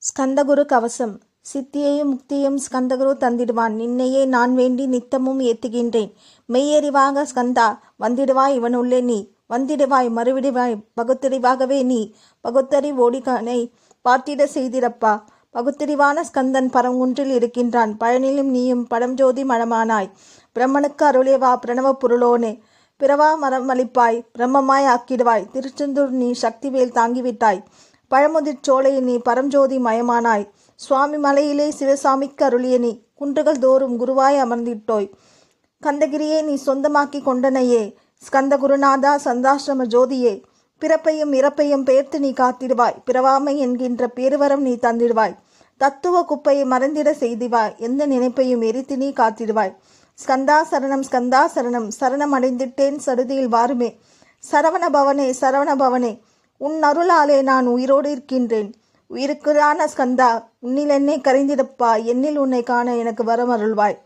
ஸ்கந்தகுரு கவசம். சித்தியையும் முக்தியும் ஸ்கந்தகுரு தந்திடுவான். நின்னையே நான் வேண்டி நித்தமும் ஏத்துகின்றேன். மெய்யறிவாக ஸ்கந்தா வந்திடுவாய். இவனுள்ளே நீ வந்திடுவாய். மறுவிடுவாய். பகுத்தறிவாகவே நீ பகுத்தறிவோடிகனை பார்த்திட செய்திடப்பா. பகுத்தறிவான ஸ்கந்தன் பரங்குன்றில் இருக்கின்றான். பழனிலும் நீயும் பழஞ்சோதி மழமானாய். பிரம்மனுக்கு அருளேவா பிரணவ பொருளோனே. பிறவா மரமளிப்பாய். பிரம்மமாய் ஆக்கிடுவாய். திருச்செந்தூர் நீ சக்திவேல் தாங்கிவிட்டாய். பழமுதிர் சோலையில் நீ பரஞ்சோதி மயமானாய். சுவாமி மலையிலே சிவசாமிக்கு அருளிய நீ குன்றுகள் தோறும் குருவாய் அமர்ந்திட்டோய். கந்தகிரியை நீ சொந்தமாக்கி கொண்டனையே. ஸ்கந்த குருநாதா சந்தாசிரம ஜோதியே. பிறப்பையும் இறப்பையும் பெயர்த்து நீ காத்திடுவாய். பிறவாமை என்கின்ற பேருவரம் நீ தந்திடுவாய். தத்துவ குப்பையை மறந்திட செய்திவாய். எந்த நினைப்பையும் எரித்து நீ காத்திடுவாய். ஸ்கந்தா சரணம் ஸ்கந்தா சரணம். சரணம் அடைந்திட்டேன் சருதியில் வாருமே. சரவண பவனே சரவண பவனே. உன் அருளாலே நான் உயிரோடு இருக்கின்றேன். உயிருக்குறான ஸ்கந்தா உன்னில் என்னை கரைந்திடப்பா. என்னில் உன்னை காண எனக்கு வரமருள்வாய்.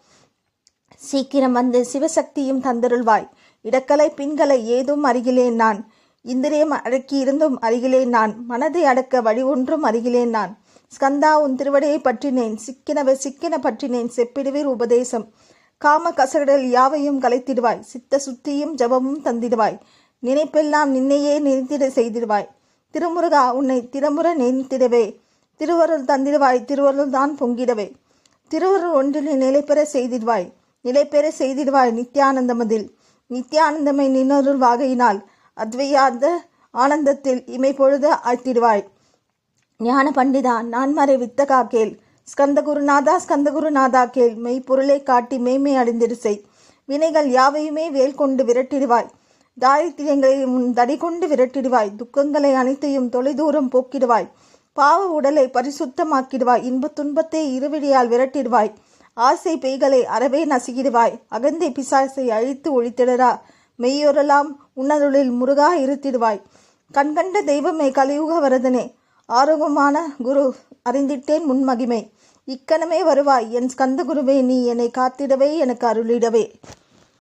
சீக்கிரம் வந்து சிவசக்தியும் தந்தருள்வாய். இடக்கலை பின்களை ஏதும் அருகிலேன் நான். இந்திரியம் அடக்கி இருந்தும் அருகிலேன் நான். மனதை அடக்க வழி ஒன்றும் அருகிலேன் நான். ஸ்கந்தா உன் திருவடையை பற்றினேன். சிக்கின பற்றினேன். செப்பிடுவீர் உபதேசம். காம கசடல் யாவையும் கலைத்திடுவாய். சித்த சுத்தியும் ஜபமும் தந்திடுவாய். நினைப்பெல்லாம் நின்னையே நினைத்திட செய்திடுவாய். திருமுருகா உன்னை திறமுற நினைத்திடவே திருவருள் தந்திடுவாய். திருவருள் தான் பொங்கிடவே திருவருள் ஒன்றில் நிலைபெற செய்திடுவாய். நிலைபெற செய்திடுவாய் நித்தியானந்தமதில். நித்தியானந்தமை நின்னருள் வாகையினால் அத்வையாத ஆனந்தத்தில் இமை பொழுது ஆழ்த்திடுவாய். ஞான பண்டிதா நான்மறை வித்தகா கேள். ஸ்கந்தகுருநாதா கேள். மெய்ப்பொருளை காட்டி மேன்மை அடைந்திடு செய். வினைகள் யாவையுமே வேல் கொண்டு விரட்டிடுவாய். தாரித்திரியங்களை உன் தடி கொண்டு விரட்டிடுவாய். துக்கங்களை அனைத்தையும் தொலைதூரம் போக்கிடுவாய். பாவ உடலை பரிசுத்தமாக்கிடுவாய். இன்பத் துன்பத்தை இருவிடியால் விரட்டிடுவாய். ஆசை பெய்களை அறவே நசுகிடுவாய். அகந்தை பிசாசை அழித்து ஒழித்திடரா. மெய்யொரெல்லாம் உன்னருளில் முருகா இருத்திடுவாய். கண்கண்ட தெய்வமே கலியுக வரதனே. ஆரோகமான குரு அறிந்திட்டேன் முன்மகிமை. இக்கணமே வருவாய். என் ஸ்கந்த குருவே நீ என்னை காத்திடவே எனக்கு அருளிடவே.